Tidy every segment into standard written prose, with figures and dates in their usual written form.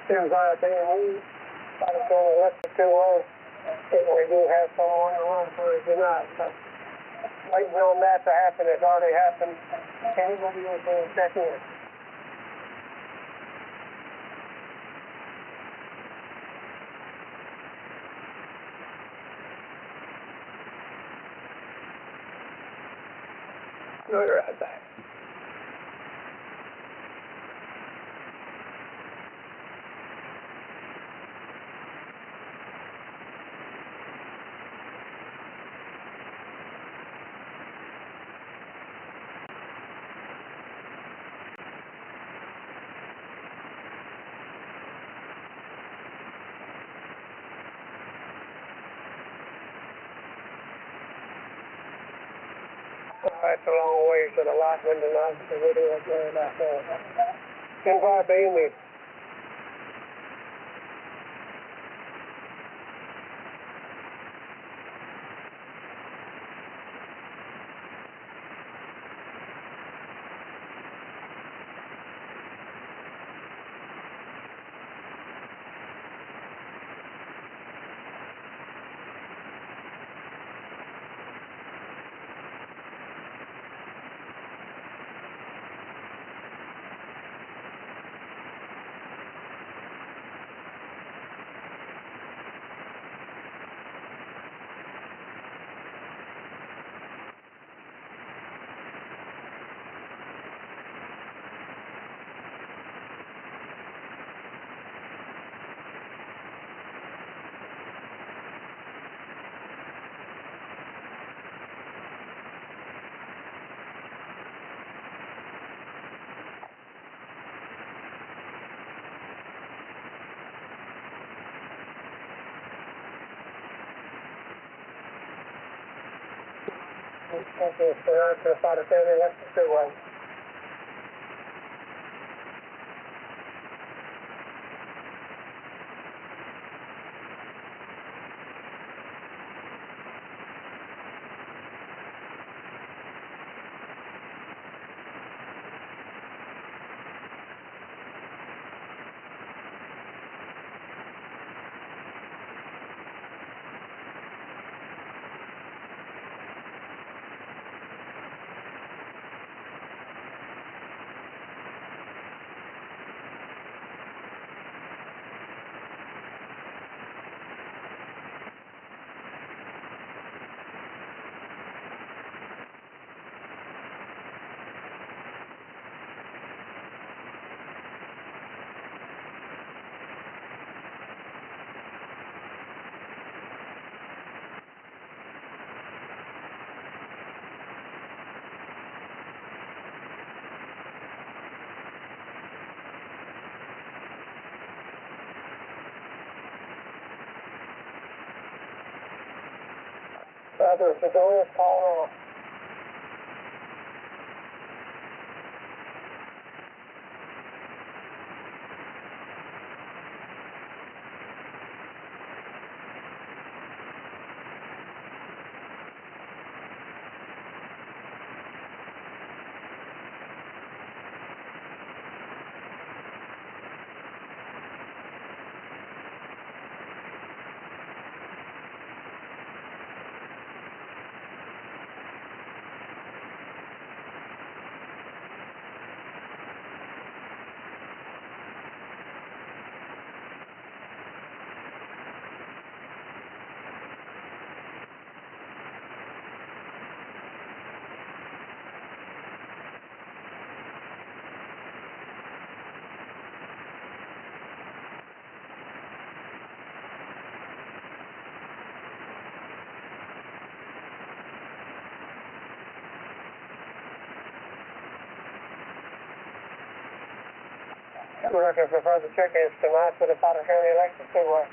Seems like they need to go electric too low. We do have someone to run for it tonight. So waiting on that to happen. It's already happened. Anybody else want to check in? No, you're right back. That's a long way to the lot window now because we do it there that way. 10-5 Amy. Okay, so that's the Potter County Electric Freeway. Rather, if the door is falling off. We're looking for further check-ins tonight for the Potter County Electric Freeway.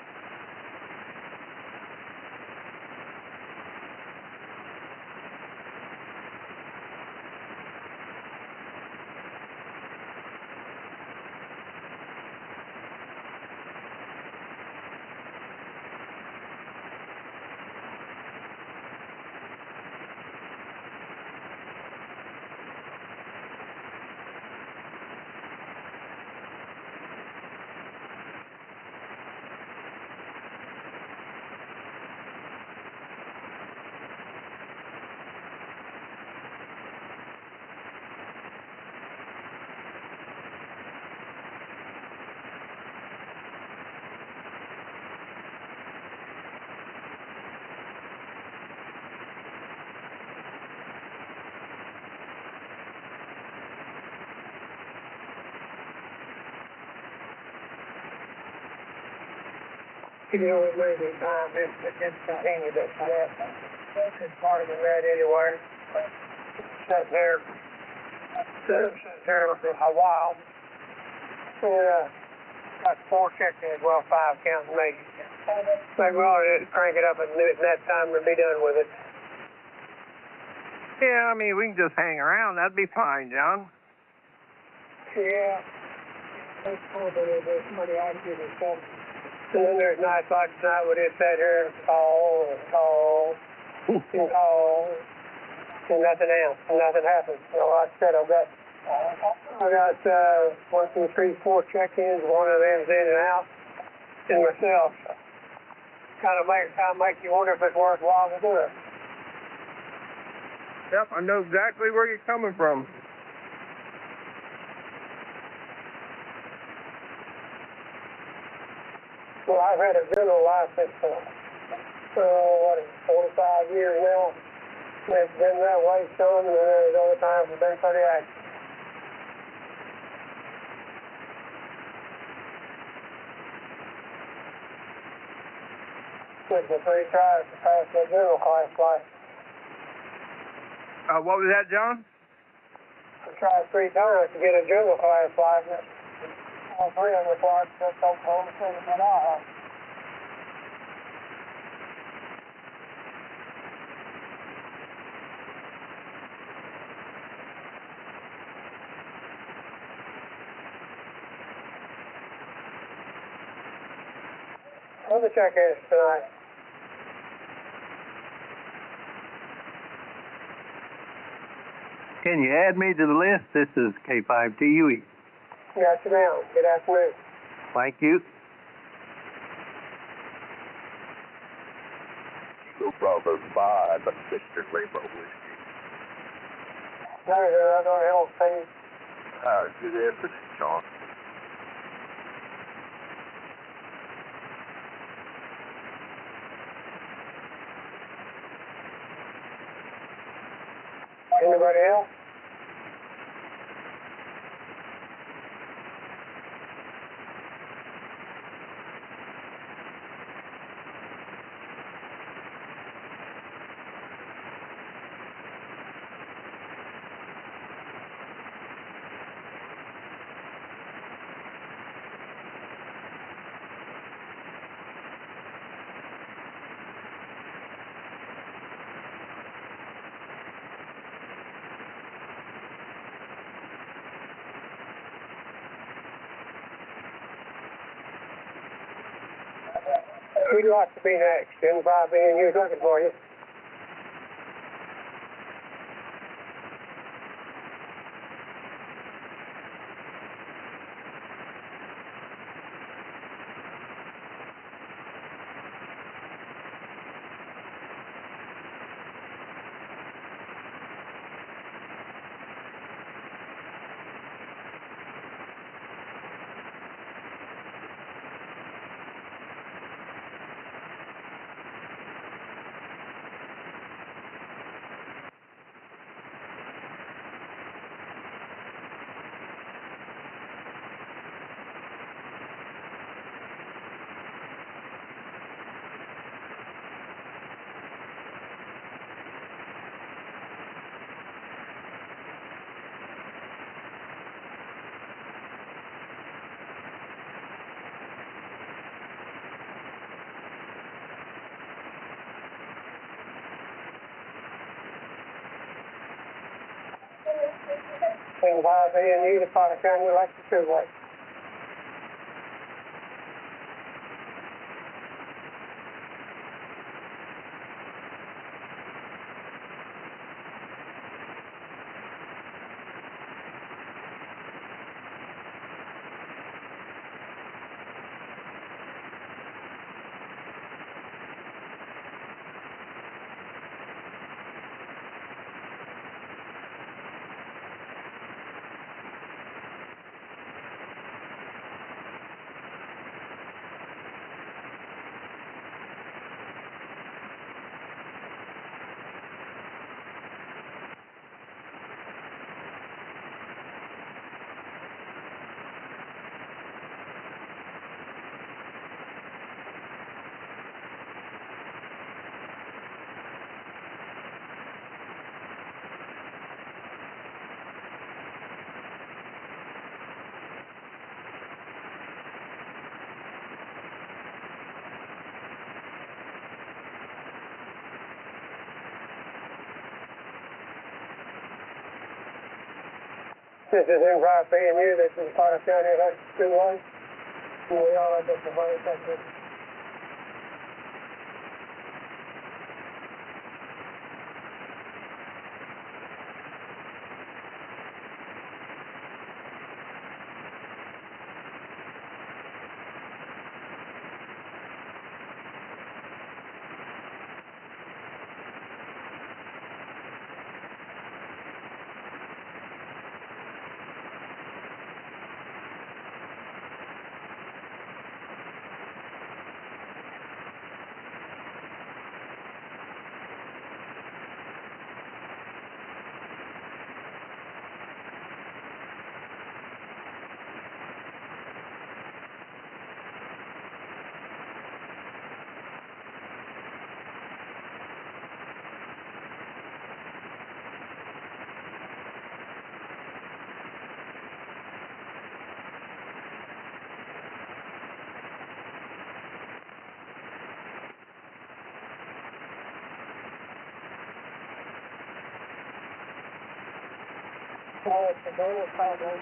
You know, it may be time it's continued that it's part of the red anyway. Sat there for a while. And, got 4 chickens, well, 5 counting me. Maybe we ought to just crank it up and do it in that time and be done with it. Yeah, I mean, we can just hang around. That'd be fine, John. Yeah. That's probably there's money I can get and stuff. And then there's nights like tonight we just sat here and call and call and call. And nothing else. Nothing happens. You know, like I said, I got 1, 2, 3, 4 check-ins. One of them's in and out. And myself. Kind of make you wonder if it's worthwhile to do it. Yep, I know exactly where you're coming from. Well, I've had a general license for 45 years now. It's been that way some, and then there's other times it's been pretty active. Took me 3 tries to pass the general class license. What was that, John? I tried 3 times to get a general class license. All 3 of them required just Oklahoma City, Idaho. Other check-ins tonight. Can you add me to the list? This is K5TUE. Got you down. Good afternoon. Thank you. Bravo 5, Mr. Rainbow Whiskey. There's another LP. Good afternoon, John. Anybody else? Who'd like to be next? Anybody being here looking for you? Anybody being here to part of family like the two-way? This is Empire PMU, this is Carter County, that's 2-1. We are at the Savannah, Texas. It's the Daniel Caldwell.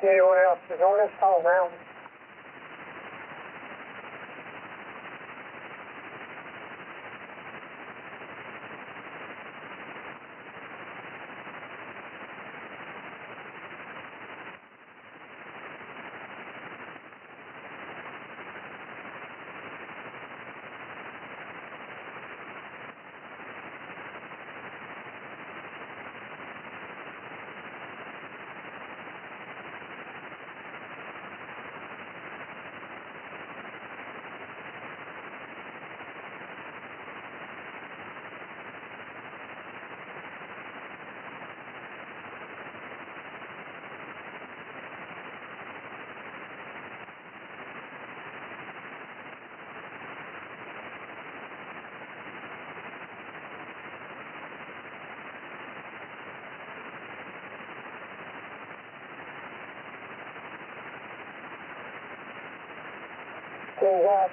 Anyone else is on this call now?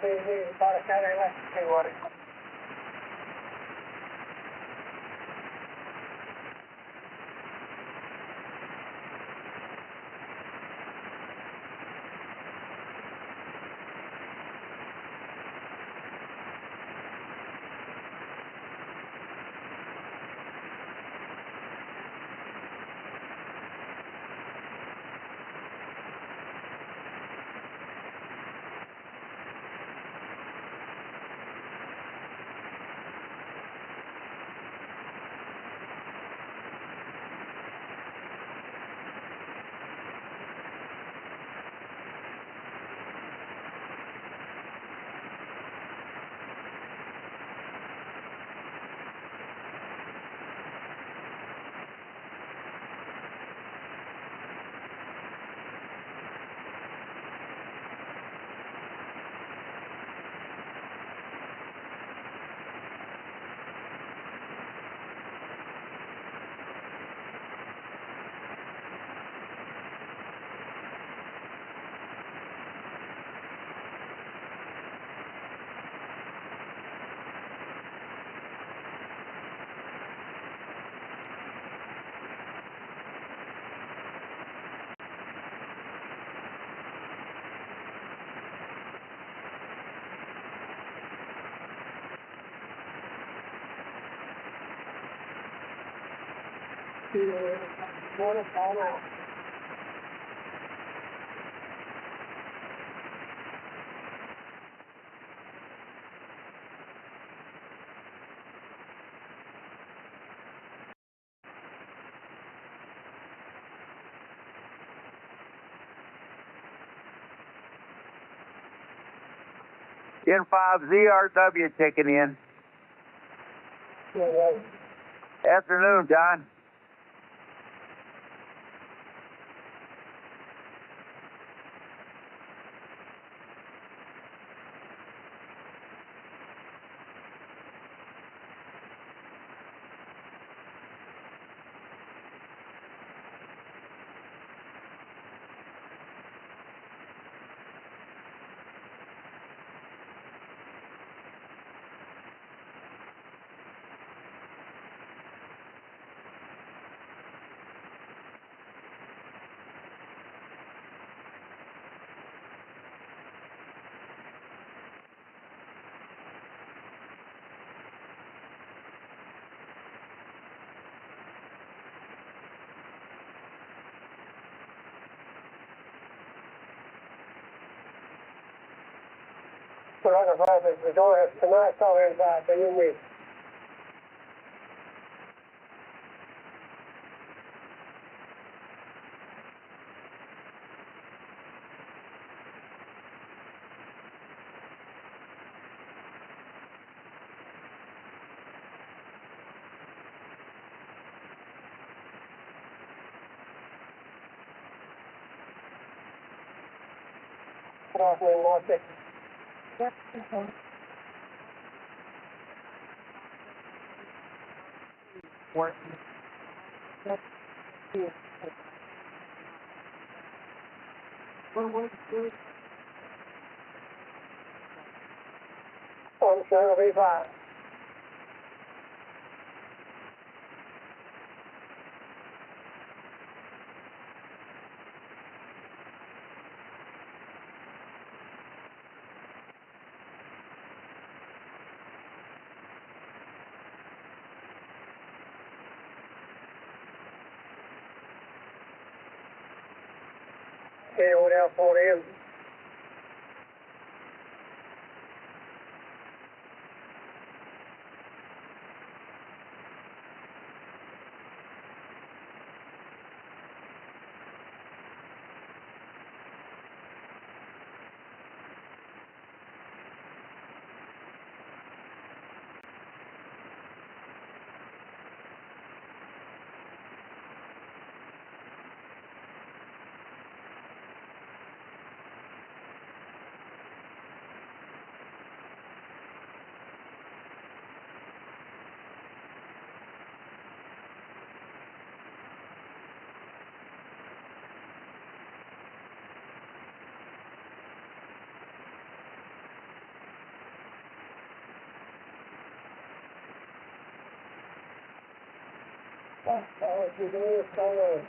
PG, Carter County, let's see what it is. Morning, all out. 10-5 ZRW checking in. Yeah, Afternoon, John. Photographer, the door has tonight, so inside, so you meet. Photographer, Mark it. I'm sure it'll be fine. Anyone else want in? Oh, you do it so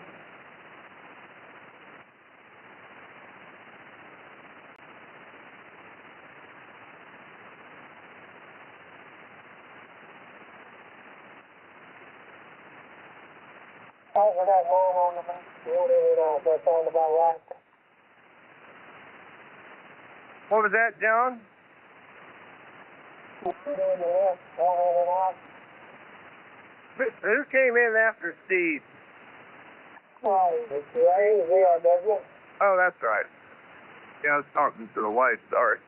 Oh, we got one on the back. That's on about right. What was that, John? On the left, one on the right. Who came in after Steve? Oh, it's Ray, ZRW. Oh, that's right. Yeah, I was talking to the wife, sorry.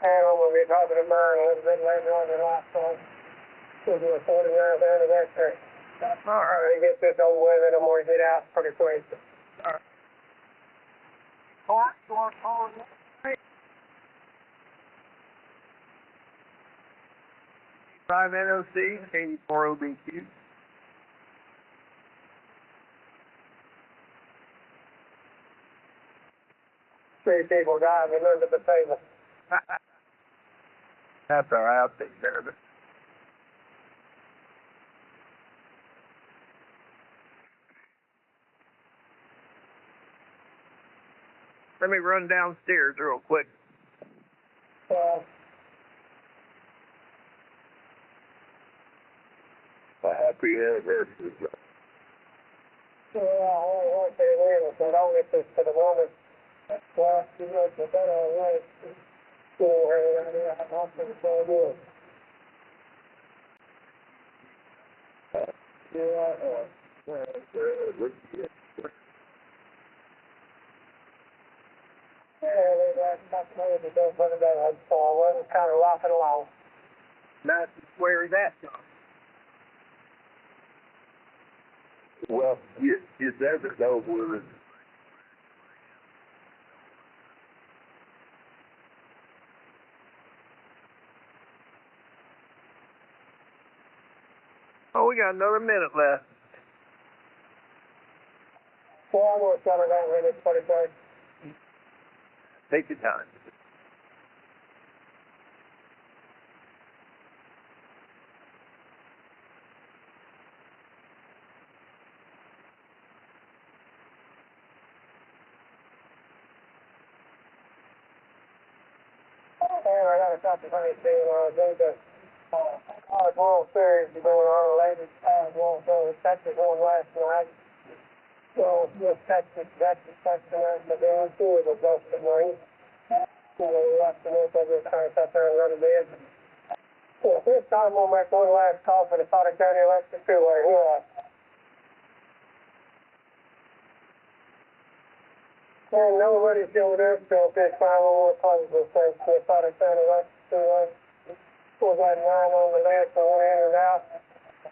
And I'm going to be talking to Murray a little bit later on tonight, so we'll do a 49th anniversary. All right. Get this over with, and I'm going to get out pretty quick. All right. What? You want to call me? 5 NOC, 84 OBQ. Three people diving under the table. That's all right, I'll take care of it. Let me run downstairs real quick. Happy anniversary, John. I want to win, but I'll get this for the moment. Well, you know, it's a better way to go around here. I'm hoping for you. That's maybe don't put it down forward. It's kind of rocking along. That's where is that, John? Well, you never know where it's. Oh, we got another minute left. Well, I'm going to shut it down here, 23rd. Take your time. I got a couple of things there's a College World Series going on, the latest College World Series. Texas won last night. So, with Texas, that's the question, but there are two of the best of mine. You know, we left the most of this time up there and run a bid. So, this time we'll make one last call for the Potter County Electric Freeway. Here, and nobody's showed up, so this final positive thing for the Potter County Electric Freeway. Was that 9 on the left, so one in and out.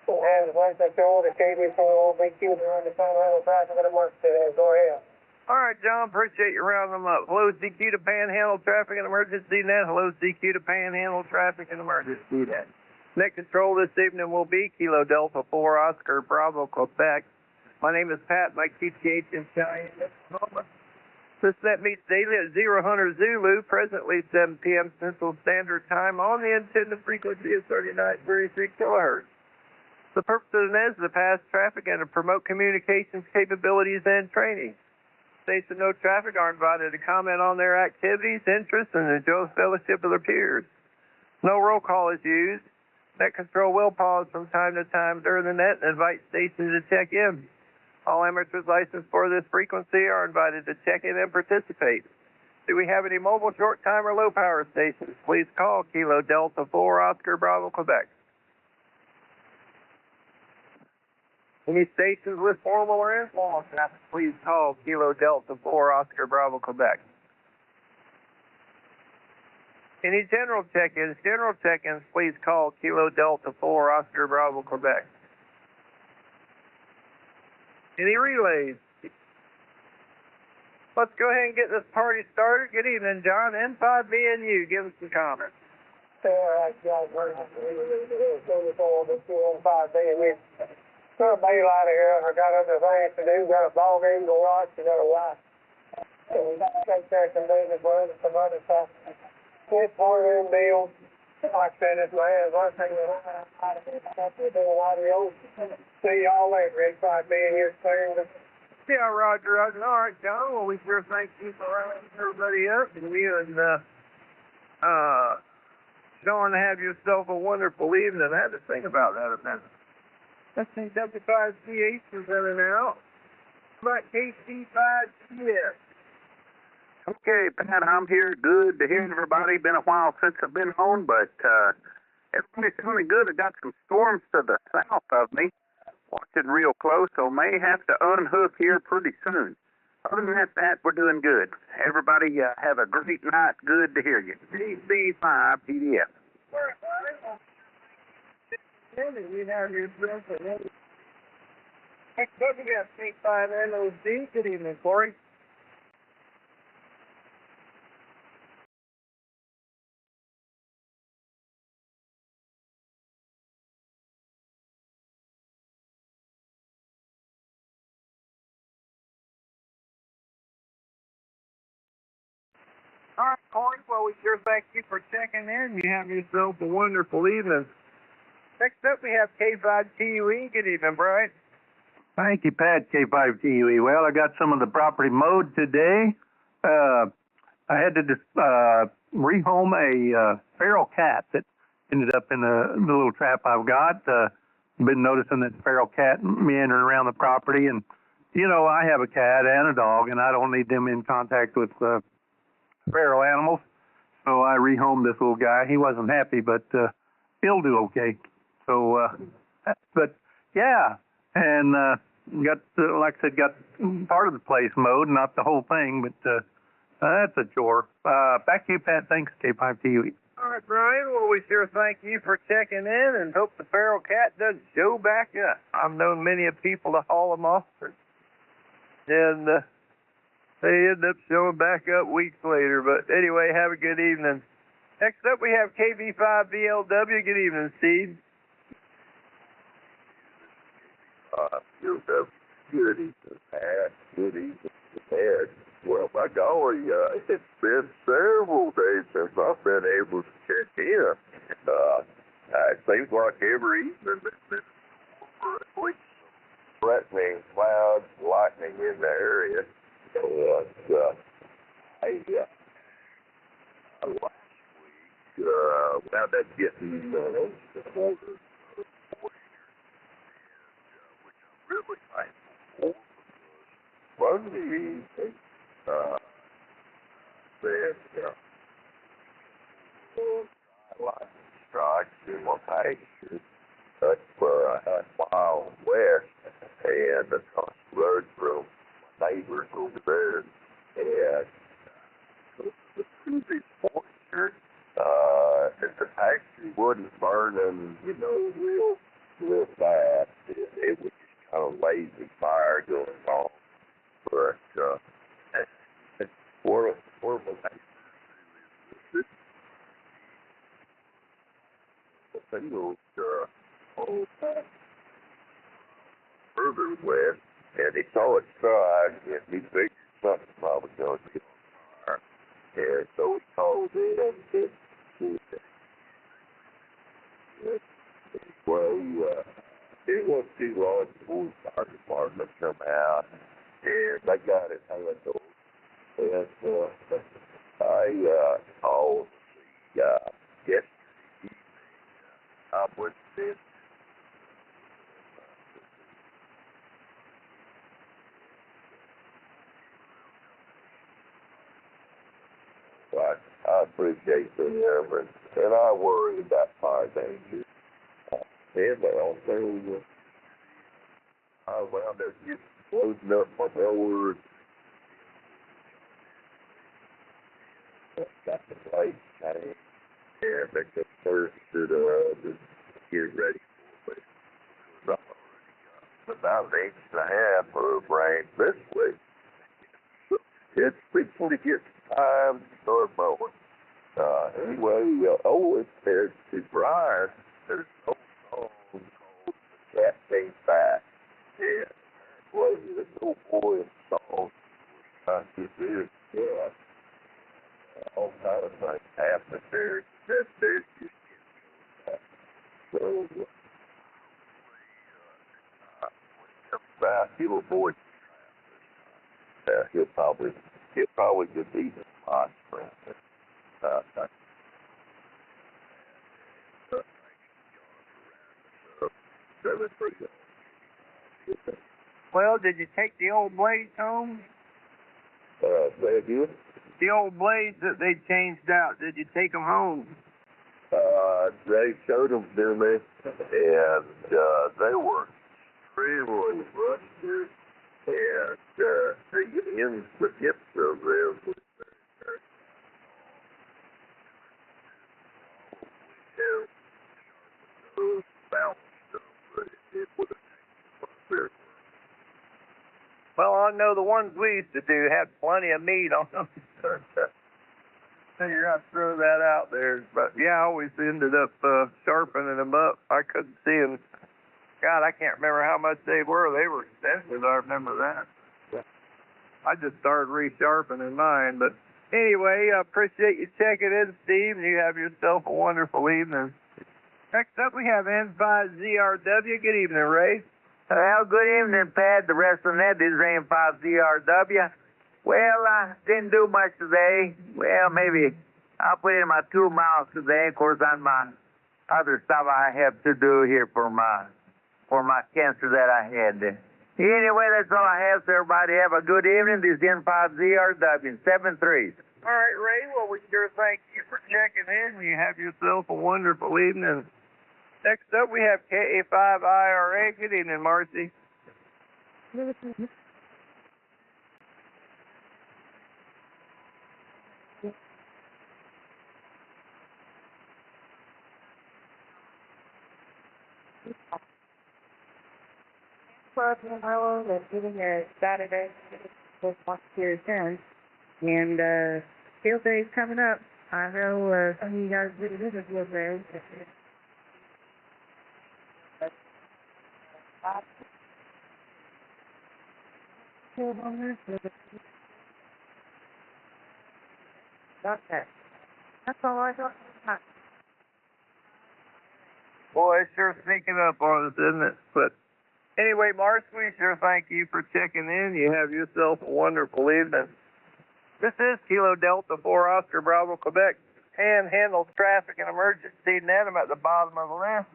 And like I told the KB for the OBQ, they're on the Panhandle traffic of the market today. Go ahead. All right, John, appreciate you rounding them up. Hello, CQ to Panhandle Traffic and Emergency Net. Hello, CQ to Panhandle Traffic and Emergency Net. Net control this evening will be Kilo Delta 4 Oscar Bravo, Quebec. My name is Pat, my QTH in Cheyenne, Oklahoma. This net meets daily at 0 Hunter Zulu, presently 7 p.m. Central Standard Time on the intended frequency of 39.36 kilohertz. The purpose of the net is to pass traffic and to promote communications capabilities and training. States with no traffic are invited to comment on their activities, interests, and enjoy the fellowship of their peers. No roll call is used. Net control will pause from time to time during the net and invite stations to check in. All amateurs licensed for this frequency are invited to check in and participate. Do we have any mobile short time or low power stations? Please call Kilo Delta 4 Oscar Bravo, Quebec. Any stations with formal or informal traffic, please call Kilo Delta 4 Oscar Bravo, Quebec. Any general check-ins? General check-ins, please call Kilo Delta 4 Oscar Bravo, Quebec. Any relays? Let's go ahead and get this party started. Good evening, John. N5B and you. Give us some comments. Got a bail out of here. I got other things to do. Got a ball game to watch. I got a wife. So we got to take care of some business with and some other stuff. It's one of them deals. Like I said, it's my hands. One thing that I do a lot of the old. See y'all later. It's by being here soon. Yeah, Roger. All right, John. Well, we sure thank you for rounding everybody up. And you and Sean, have yourself a wonderful evening. I had to think about that a minute. Let's see, W5CH is in and out. About KC5CS. Okay, Pat, I'm here. Good to hear everybody. Been a while since I've been on, but everybody's doing good. I got some storms to the south of me. Watching real close, so may have to unhook here pretty soon. Other than that, we're doing good. Everybody have a great night. Good to hear you. CC5 PDF. You have yourself a next up, we got C5NOD. Good evening, Corey. All right, Corey. Well, we sure thank you for checking in. You have yourself a wonderful evening. Next up, we have K5TUE. Good evening, Brian. Thank you, Pat, K5TUE. Well, I got some of the property mowed today. I had to rehome a feral cat that ended up in the little trap I've got. Been noticing that feral cat meandering around the property. And, you know, I have a cat and a dog, and I don't need them in contact with feral animals. So I rehomed this little guy. He wasn't happy, but he'll do okay. So, but yeah, and got like I said, got part of the place mowed, not the whole thing, but that's a chore. Back to you, Pat. Thanks, K5TUE. All right, Brian. Well, we sure thank you for checking in and hope the feral cat does show back up. I've known many of people to haul them off, and they end up showing back up weeks later. But anyway, have a good evening. Next up, we have KV5VLW. Good evening, Steve. Good evening, Pat. Good evening, Pat. Well, by golly, it's been several days since I've been able to check in. It seems like every evening there's been threatening clouds, lightning in the area. And last week, wound up getting which I'm really thankful for. Monday evening, lightning strikes in my pasture. That's where I had mile west, and across the road from my neighbors over there. And the previous moisture, if the pasture wasn't burning, real fast, it was just kind of lazy fire going on. But one of my neighbors further west, and he saw it start, and he figured something probably going to get on fire. And so he called in, well, it wasn't too long before the fire department come out, and they got it handled. And I called yesterday evening. I went in. I appreciate the effort, and I worry about fire danger. And also, I wound up just closing up my door. Got the place changed, and they just thirsted to get ready for it. I've already got about an inch and a half of rain this week. It's people to get time to start mowing. Anyway, it's to Brian. There's no song called The Cat Came Back. And well, there's no boy song. This is, all kind of things happen there. There's just so when he comes back, he'll avoid he'll probably just eat his spots for instance. Well, did you take the old blades home? Say again? The old blades that they changed out, did you take them home? They showed them to me, and they were extremely rusted, and the tips of them was very Well, I know the ones we used to do had plenty of meat on them. Figure I'd throw that out there. But yeah, I always ended up sharpening them up. I couldn't see them. God, I can't remember how much they were. They were expensive. I remember that. I just started resharpening mine. But anyway, I appreciate you checking in, Steve, and you have yourself a wonderful evening. Next up, we have N5ZRW. Good evening, Ray. Well, good evening, Pat. The rest of the net is N5ZRW. Well, I didn't do much today. Well, maybe I'll put in my 2 miles today. Of course, on my other stuff I have to do here for my cancer that I had. Anyway, that's all I have. So everybody have a good evening. This is N5ZRW, 7-3. All right, Ray. Well, we sure thank you for checking in. You have yourself a wonderful evening. Next up, we have KA5IRA. Good evening, Marcy. That's giving a Saturday with watch your return. And field day is coming up. I know some of you guys did a visit field day. Got that. That's all I got. Boy, it's sure sneaking up on us, isn't it? But anyway, Marcy, we sure thank you for checking in. You have yourself a wonderful evening. This is Kilo Delta 4 Oscar Bravo, Quebec. Panhandle Traffic and Emergency Net. I'm at the bottom of the list.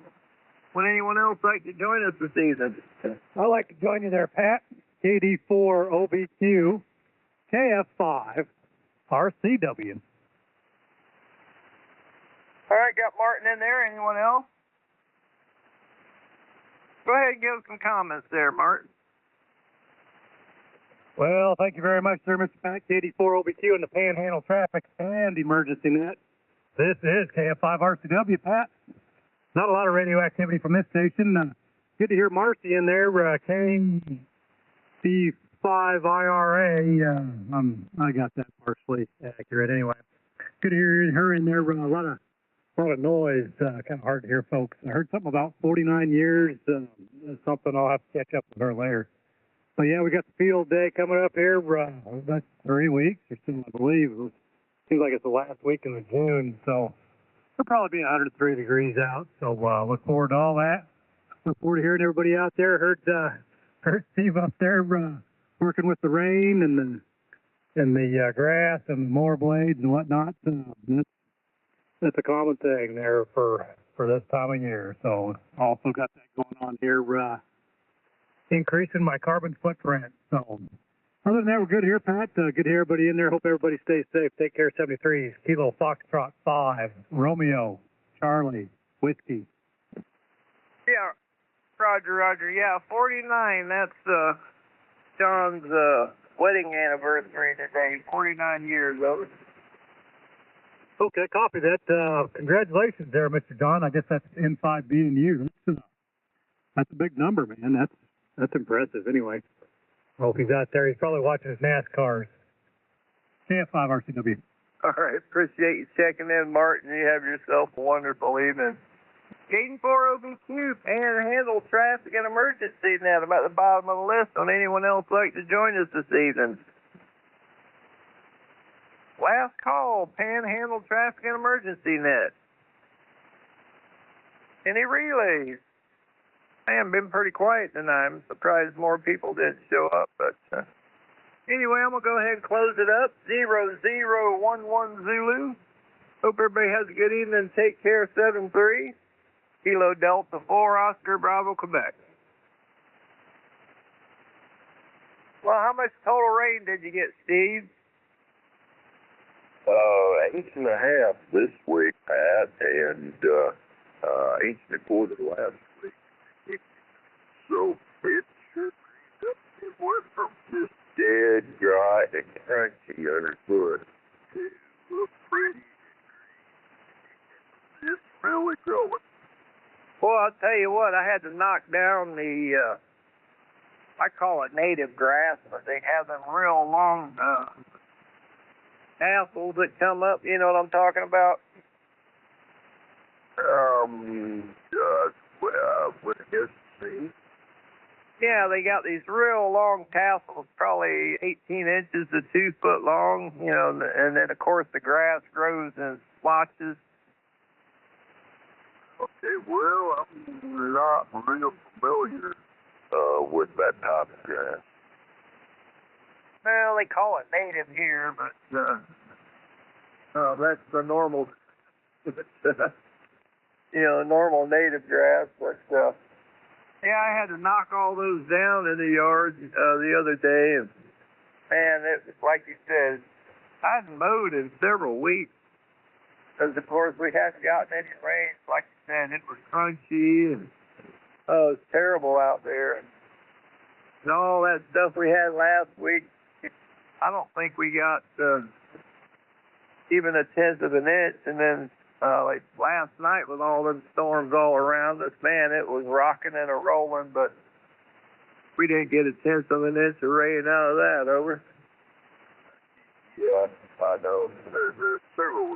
Would anyone else like to join us this evening? I'd like to join you there, Pat. KD4 OBQ, KF5 RCW. All right, got Martin in there. Anyone else? Go ahead and give some comments there, Martin. Well, thank you very much, sir, Mr. Pat. KD4 OBQ and the Panhandle Traffic and Emergency Net. This is KF5 RCW, Pat. Not a lot of radio activity from this station. Good to hear Marcy in there. KD5IRA. I got that partially accurate anyway. Good to hear her in there. A lot of noise. Kind of hard to hear, folks. I heard something about 49 years. Something I'll have to catch up with her later. So yeah, we got the field day coming up here. That's 3 weeks or so, I believe. It seems like it's the last week in June. So it'll probably be 103 degrees out. So look forward to all that. Look forward to hearing everybody out there. Heard Steve up there working with the rain and the grass and the mower blades and whatnot. That's a common thing there for this time of year. So also got that going on here, increasing my carbon footprint. So other than that, we're good here, Pat. Good to hear everybody in there. Hope everybody stays safe. Take care, 73s. Kilo Foxtrot 5, Romeo, Charlie, Whiskey. Yeah, Roger. Yeah, 49. That's John's wedding anniversary today. 49 years old. Okay, copy that. Congratulations there, Mr. John. I guess that's N5B and you. That's a big number, man. That's impressive. Anyway, I hope he's out there. He's probably watching his NASCARs. KF5 RCW. All right, appreciate you checking in, Martin. You have yourself a wonderful evening. Gaten 4 OBQ, Panhandle Traffic and Emergency Net. I'm at the bottom of the list. Don't anyone else like to join us this evening? Last call, Panhandle Traffic and Emergency Net. Any relays? Man, been pretty quiet tonight. I'm surprised more people didn't show up. But anyway, I'm going to go ahead and close it up. 0011 Zulu. Hope everybody has a good evening. Take care, 73. Kilo Delta 4 Oscar Bravo, Quebec. Well, how much total rain did you get, Steve? 8.5 this week, Pat, and 8.25 last week. So it went from just dead dry and crunchy underfoot to pretty just really growing. Well, I'll tell you what, I had to knock down the, I call it native grass, but they have them real long tassels that come up, you know what I'm talking about? What I guess see. Yeah, they got these real long tassels, probably 18 inches to 2 foot long, you know, and then of course the grass grows in splotches. Okay, well, I'm not real familiar with that type of grass. Well, they call it native here, but that's the normal, normal native grass. But yeah, I had to knock all those down in the yard the other day, and man, it was like you said, I hadn't mowed in several weeks. Because of course we hadn't gotten any rain. Like you said, it was crunchy and it was terrible out there. and all that stuff we had last week. I don't think we got even a tenth of an inch. And then like last night with all them storms all around us, man, it was rocking and a rolling, but we didn't get a tenth of an inch of rain out of that. Over. Yeah, I know. There's several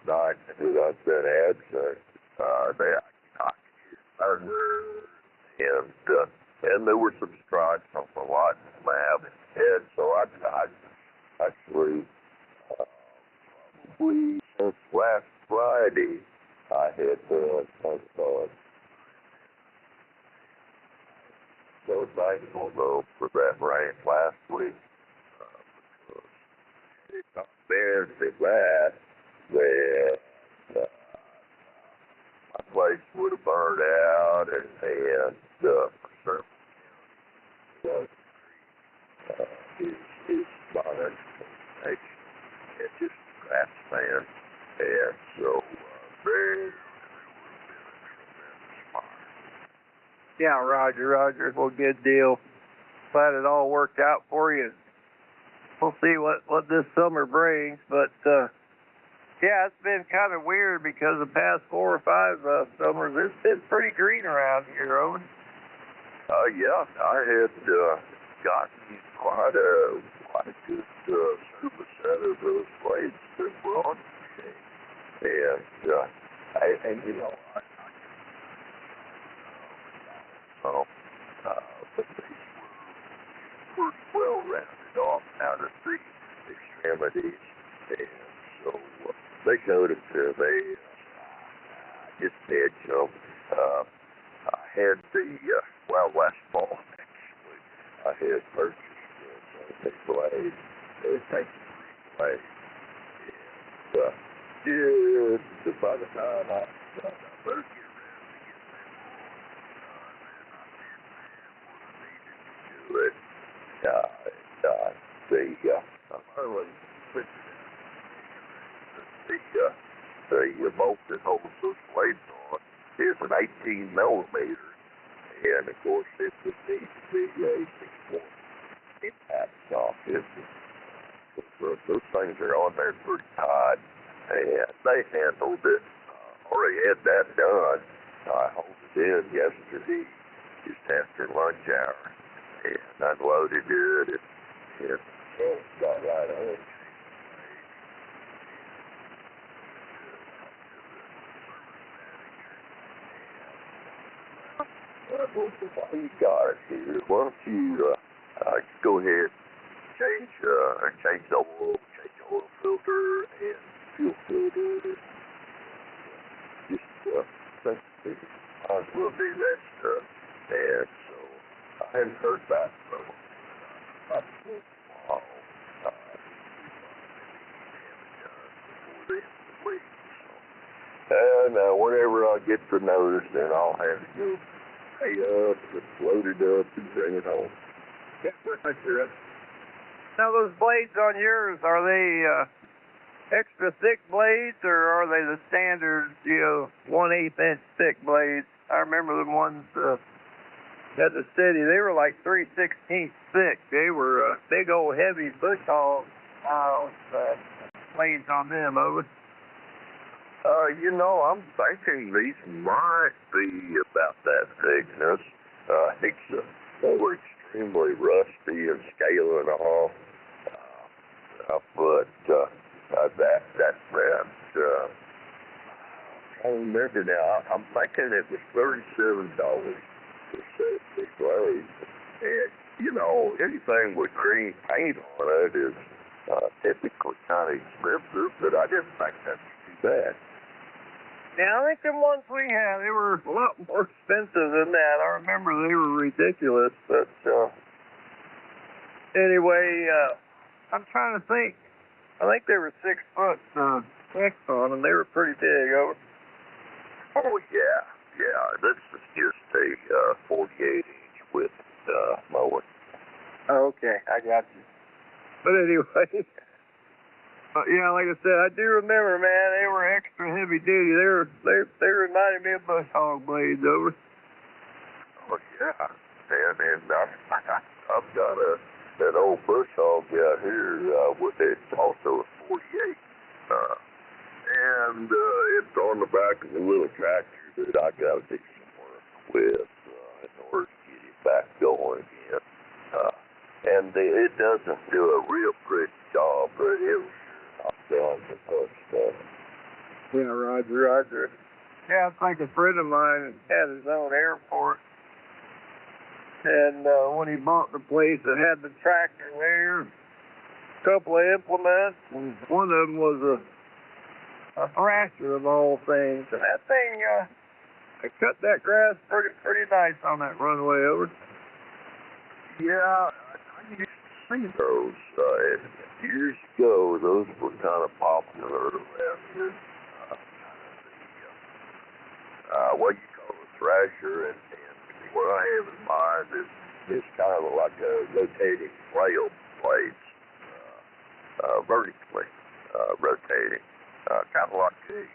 nights that I've been absent. And there were some strikes on the light lab head, so I actually probably since last Friday I had those thankful though for that rain last week because it got very bad that my place would have burned out and for certain is not an explanation. It's just grassland, and so very Yeah, Roger. Well, good deal. Glad it all worked out for you. We'll see what this summer brings, but yeah, it's been kind of weird because the past 4 or 5 summers, it's been pretty green around here, Owen. Yeah, I had gotten quite a good service out of those blades that were on the machine. And you know, but they were pretty well rounded off out of the extremities, and so they showed it to me. Just had some. I had the last fall actually. I had purchased a blade. It takes 3 blades, and just by the time I better get but the bolt that holds those blades on is an 18 millimeter, and of course it would need to be a 6-point impact socket. Those things are on there pretty tight, and they handled it. Already had that done. I hauled it in yesterday, just after lunch hour, and unloaded it, and got right on it. While you got it here, why don't you go ahead, change the oil filter and fuel filter. Just think I will do that stuff, and so I hadn't heard back from them. And whenever I get the notice, then I'll have to go pay up, load it up, and bring it home. Yeah, pretty sure. Now, those blades on yours, are they extra thick blades, or are they the standard, 1/8 inch thick blades? I remember the ones at the city, they were like 3/16 thick. They were big old heavy bush hog blades on them, Owen. I'm thinking these might be about that thickness. They were extremely rusty and scaling off. But that I don't remember now. I'm thinking it was $37 for 70 blades. And, anything with green paint on it is typically kind of expensive, but I didn't think that was too bad. Yeah, I think the ones we had, they were a lot more expensive than that. I remember they were ridiculous, but anyway, I'm trying to think. I think they were 6 foot thick on them. They were pretty big. Oh, yeah. This is just a 48-inch width mower. Oh, okay, I got you. But anyway, yeah, like I said, I do remember, man, they were extra heavy duty. They reminded me of bush hog blades, over. Oh, yeah. and I've got an old bush hog out here with it's also a 48, and it's on the back of a little tractor that I got to do some work with in order to get it back going again. And it doesn't do a real pretty job, but it was done the first stuff. Yeah, Roger. Yeah, it's like a friend of mine had his own airport. And when he bought the place, it had the tractor there, a couple of implements, and one of them was a thrasher of all things. And that thing, I cut that grass pretty nice on that runway over. Yeah, I used to see those. Years ago, those were kind of popular around here. What you call a thrasher, and what I have in mind is kind of like a rotating flail blades, vertically rotating, kind of like a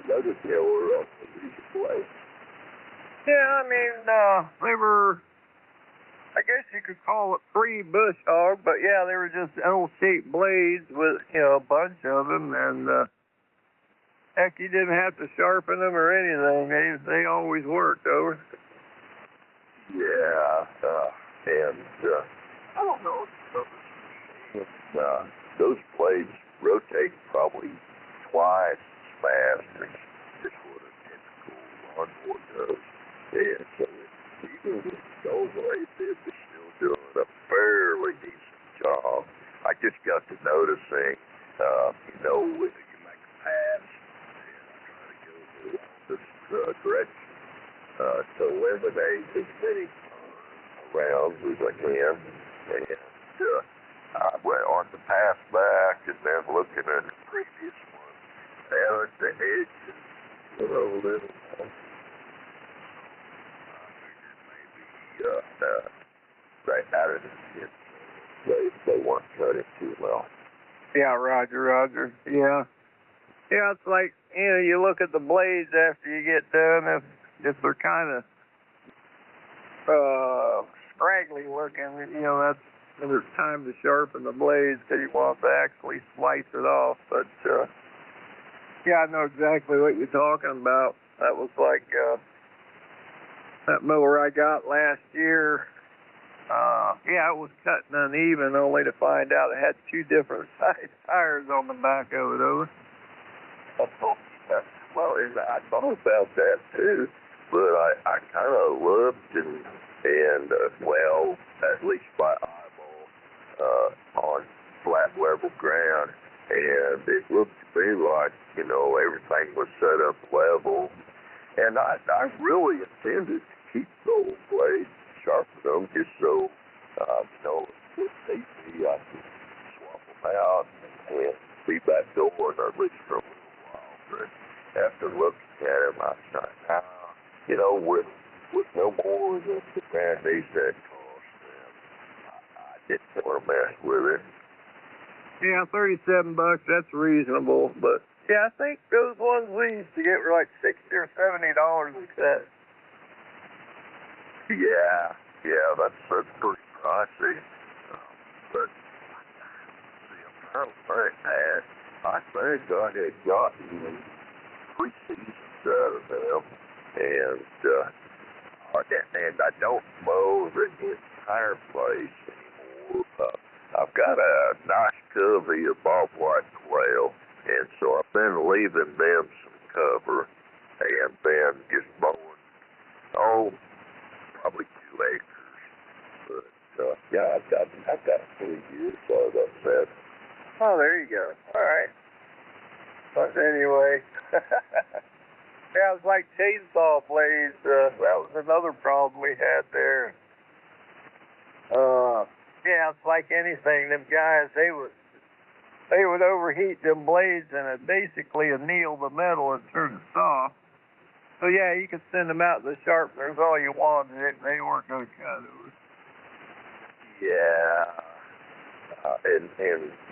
lotus tiller on the blade. Yeah, I mean, they were, I guess you could call it pre-bush hog, but yeah, they were just L-shaped blades with, a bunch of them, and heck, you didn't have to sharpen them or anything. They always worked, over. Yeah, and I don't know. Those blades rotate probably twice as fast as what a typical lawnmower does. And so even with those blades, they're still doing a fairly decent job. I just got to noticing, when you make a pass, and I try to go the longest direction to eliminate as many rounds as I can. And I went on the pass back and then looking at the previous one, down at the edges, a little right out of the they weren't cutting too well. Yeah, Roger. Yeah. Yeah, it's like, you look at the blades after you get done, if they're kind of scraggly looking, that's when it's time to sharpen the blades because you want to actually slice it off. But, yeah, I know exactly what you're talking about. That was like that mower I got last year. It was cutting uneven, only to find out it had two different size tires on the back of it, over. Well, I thought about that too, but I kind of looked and at least by eyeball, on flat level ground, and it looked to me like, everything was set up level, and I really intended to keep those blades, sharpen them, just so, if they be, I can swap them out and be back going, or at least for a little while. But after looking at them, I thought, with no more than the brand these that cost them, I didn't want to mess with it. Yeah, $37, that's reasonable, but yeah, I think those ones we used to get were like $60 or $70 a set. Yeah, that's pretty pricey. But I think I had gotten 3 seasons out of them, and I don't mow the entire place anymore. I've got a nice covey of bobwhite quail, and so I've been leaving them some cover, and then just mowing, probably 2 acres. But I've got 3 years out of that set. Oh, there you go. All right. But anyway, yeah, it's like chainsaw blades. That was another problem we had there. Yeah, it's like anything. Them guys, they would overheat them blades and it basically anneal the metal and turn it soft. So yeah, you could send them out to the sharpeners all you wanted. They weren't going to cut it. Yeah. And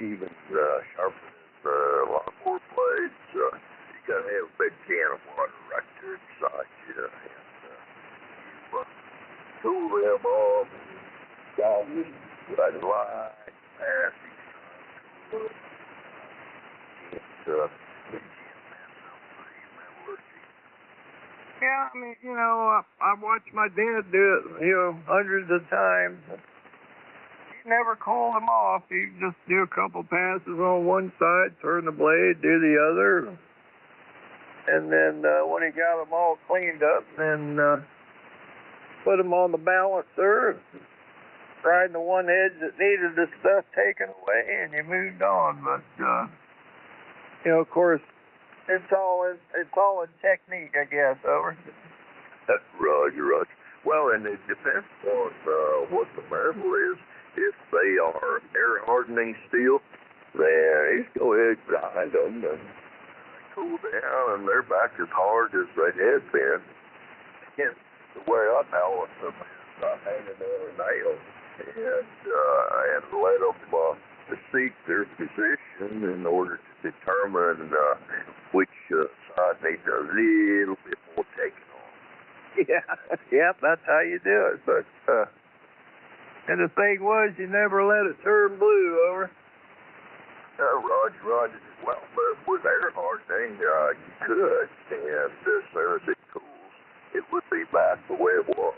even sharpening lawnmower blades, you got to have a big can of water right there. cool them off. Got me like nasty. Yeah, I mean, I watched my dad do it, hundreds of times. He never called them off. He'd just do a couple passes on one side, turn the blade, do the other. And then when he got them all cleaned up, then put them on the balancer, riding the one edge that needed the stuff taken away, and you moved on. But, of course, it's all in technique, I guess. Over. Roger. Well, and it depends on what the marble is. If they are air hardening steel, then just go ahead and grind them and cool down, and they're back as hard as they had been. And the way I balance them is I hang another nail and let them seek their position in order to determine which side needs a little bit more taken off. Yeah, that's how you do it. But and the thing was, you never let it turn blue. Over. Roger. Well, but with air hardening, you could, and as soon as it cools, it would be back the way it was.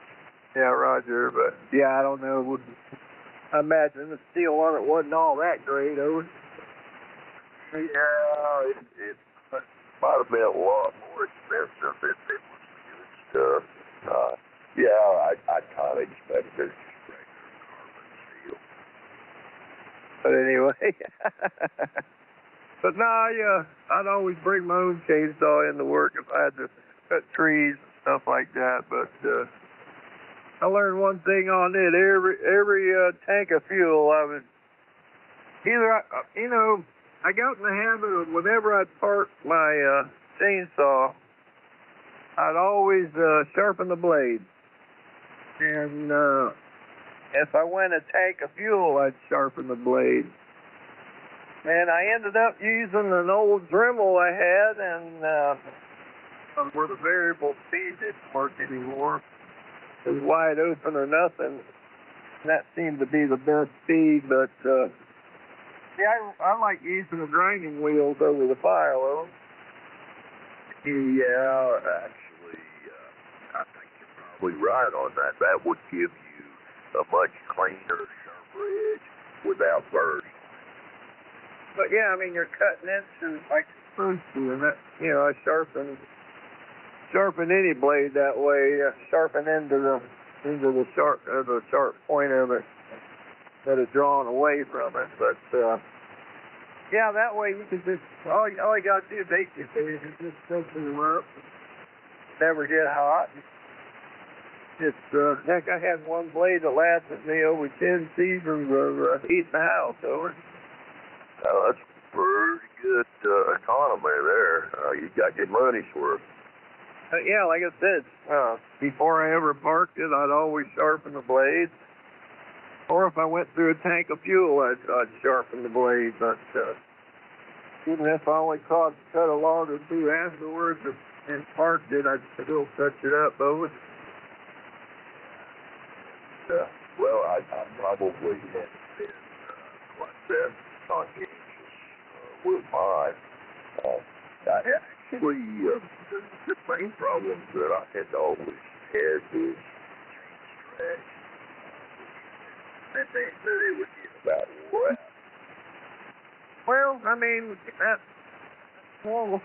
Yeah, Roger. But I don't know. I imagine the steel on it wasn't all that great. Over. Yeah, it might have been a lot more expensive if it was good stuff. I kind of expected regular carbon steel. But anyway, but no, I'd always bring my own chainsaw into work if I had to cut trees and stuff like that. But I learned one thing on it. Every tank of fuel, I would I got in the habit of whenever I'd park my chainsaw, I'd always sharpen the blade. And if I went a tank of fuel, I'd sharpen the blade. And I ended up using an old Dremel I had, and where the variable speed didn't work anymore. It was wide open or nothing. And that seemed to be the best speed, but I like using the grinding wheels over the file. Yeah, actually, I think you're probably right on that. That would give you a much cleaner, sharper edge without burrs. But yeah, I mean, you're cutting inches like you're supposed to, and that, I sharpen any blade that way. Sharpen into the sharp point of it that is drawn away from it. But that way you can just all you got to do is basically just open them up. Never get hot. It's heck, I had one blade that lasted me over 10 seasons of heating the house over. That's pretty good economy there. You got your money's worth. Yeah, like I said, before I ever parked it, I'd always sharpen the blades. Or if I went through a tank of fuel, I'd sharpen the blade. But even if I only cut a log or two afterwards and parked it, I'd still touch it up over. Well, I probably had been quite that conscientious with mine. Actually, the main problem that I had always had was trash. And they said it would get about what? Well, I mean, that's normal.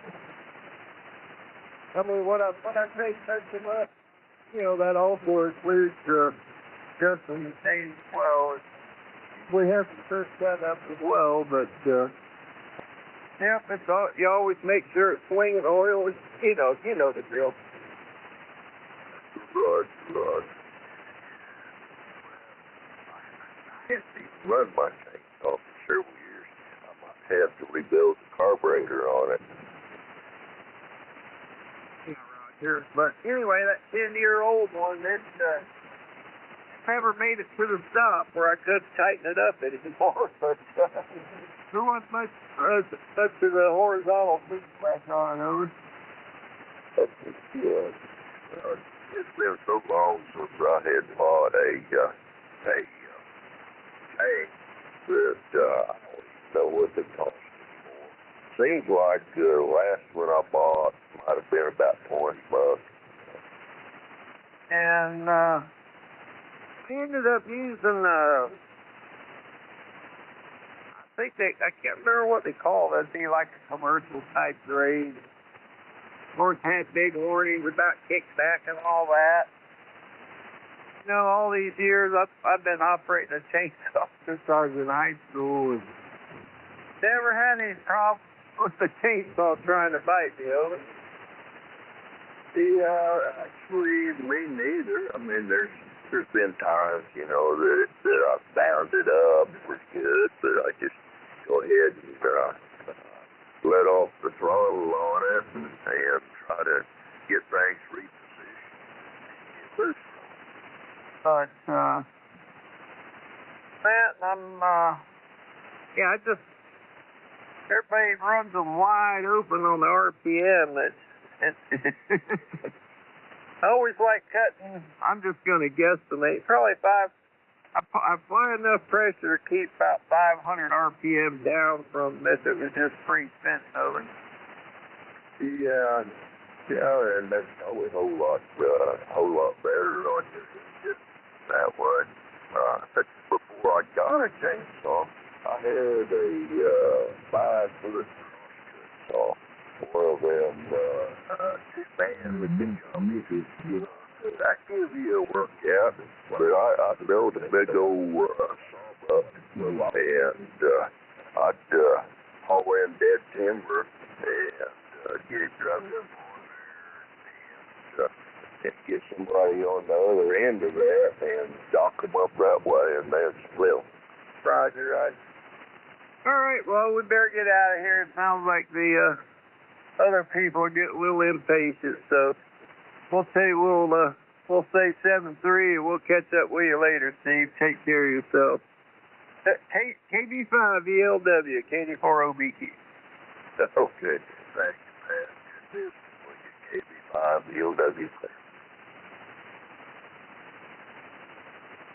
I mean, what I say touch them up, that also includes just in the change well. We have to touch that up as well, but it's all, you always make sure it's swinging oil. You know the drill. Right. Can't even run my tank off for several years. I might have to rebuild the carburetor on it. Roger. But anyway, that 10-year-old one, it never made it to the stop where I could tighten it up anymore. But there wasn't much to the horizontal feedback on it over. It's been so long I had bought a tank that I don't even know what they cost anymore. Seems like the last one I bought might have been about $20. And we ended up using I can't remember what they call it. It'd be like a commercial type grade. Weren't had big warnings about kickback and all that. You know, all these years I've been operating a chainsaw since I was in high school, and never had any problems with the chainsaw trying to bite me over. Yeah, actually, me neither. I mean, there's been times, you know, that I've bound it up pretty good, but I just go ahead and let off the throttle on it and try to get things repositioned. But Matt, everybody runs them wide open on the RPM. I always like cutting. I'm just going to guesstimate probably I apply enough pressure to keep about 500 RPM down from if it was just free spin over. Yeah, and that's probably a whole lot better on just that way. Before I got a chainsaw, I had a 5-foot saw. One of them two-man with the companies, that gives you a workout, but I built a big old saw up, and I'd haul in dead timber and get it drugged up on there and get somebody on the other end of that and dock them up that way and then split them. Roger. All right, well, we better get out of here. It sounds like the other people are getting a little impatient, so we'll say 7-3, and we'll catch up with you later, Steve. Take care of yourself. KB5 ELW, KD4OBQ. Okay, thank you, man. This is KB5 ELW.